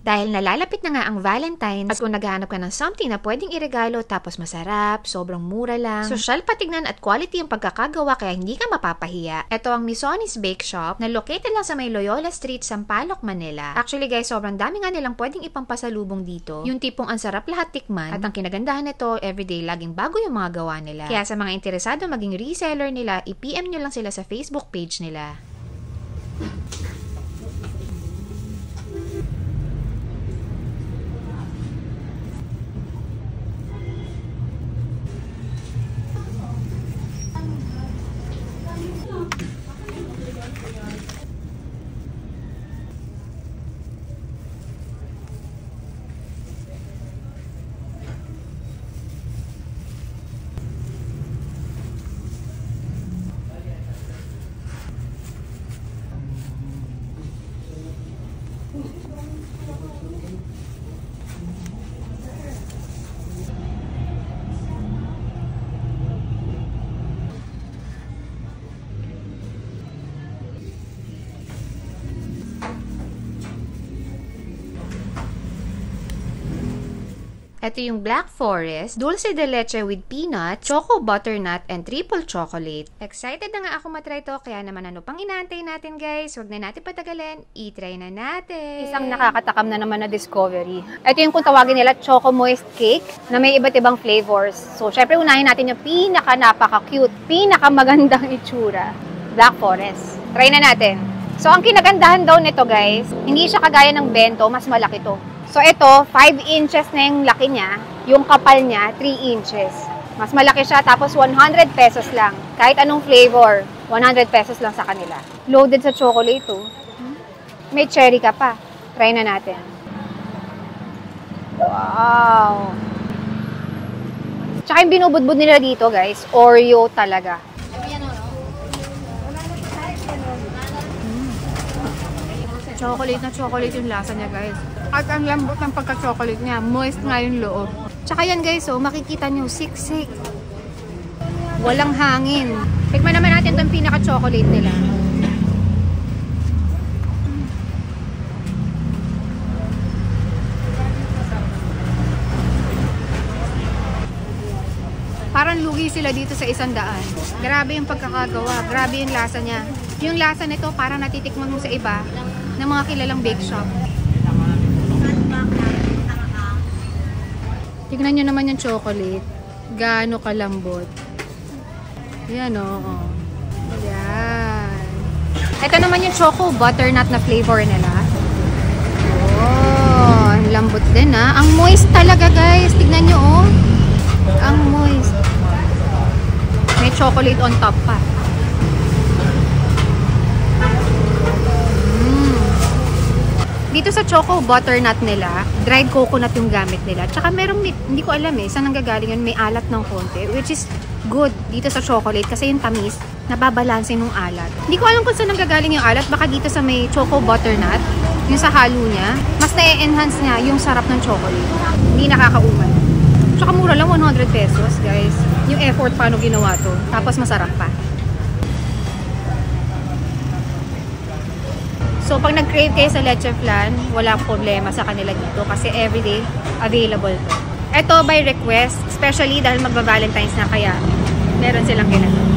Dahil nalalapit na nga ang Valentine's at kung naghahanap ka ng something na pwedeng iregalo tapos masarap, sobrang mura lang, social patignan at quality ang pagkakagawa kaya hindi ka mapapahiya. Ito ang Misonis Bake Shop na located lang sa may Loyola Street, Sampaloc, Manila. Actually guys, sobrang dami nga nilang pwedeng ipangpasalubong dito. Yung tipong ang sarap lahat tikman at ang kinagandahan nito, everyday laging bago yung mga gawa nila. Kaya sa mga interesado maging reseller nila, i-PM nyo lang sila sa Facebook page nila. Ito yung Black Forest, dulce de leche with peanut, choco butternut, and triple chocolate. Excited na nga ako matry to, kaya naman ano pang inaantay natin guys? Huwag na natin patagalin, i-try na natin. Isang nakakatakam na naman na discovery. Ito yung kung tawagin nila choco moist cake na may iba't ibang flavors. So, syempre unahin natin yung napaka-cute, pinaka-magandang itsura. Black Forest. Try na natin. So, ang kinagandahan daw nito guys, hindi siya kagaya ng bento, mas malaki to. So, ito, 5 inches na yung laki niya. Yung kapal niya, 3 inches. Mas malaki siya, tapos 100 pesos lang. Kahit anong flavor, 100 pesos lang sa kanila. Loaded sa chocolate, oh. May cherry ka pa. Try na natin. Wow! Tsaka yung binubudbud nila dito, guys, Oreo talaga. Chocolate na chocolate yung lasa niya guys. At ang lambot ng pagka-chocolate niya. Moist nga yung loob. Tsaka yan guys, oh, makikita nyo, siksik. Walang hangin. Tikman naman natin itong pinaka-chocolate nila. Parang lugi sila dito sa 100. Grabe yung pagkakagawa. Grabe yung lasa niya. Yung lasa nito parang natitikman mo sa iba ng mga kilalang bake shop. Tignan nyo naman yung chocolate. Gaano kalambot. Yan o. Oh. Yan. Ito naman yung choco butternut na flavor nila. Oh, ang lambot din ha. Ang moist talaga guys. Tignan nyo oh. Ang moist. May chocolate on top pa. Dito sa choco butternut nila, dried coconut yung gamit nila. Tsaka merong, hindi ko alam eh, saan nanggagaling yun, may alat ng konti. Which is good dito sa chocolate kasi yung tamis, nababalanse nung alat. Hindi ko alam kung saan nanggagaling yung alat. Baka dito sa may choco butternut, yung sa halo niya, mas na-enhance niya yung sarap ng chocolate. Hindi nakakauman. Tsaka mura lang, 100 pesos guys. Yung effort paano ginawa to. Tapos masarap pa. So, pag nag-crave kayo sa leche flan, wala problema sa kanila dito kasi everyday available to. Ito by request, especially dahil magba-Valentine's na kaya meron silang ginagawa.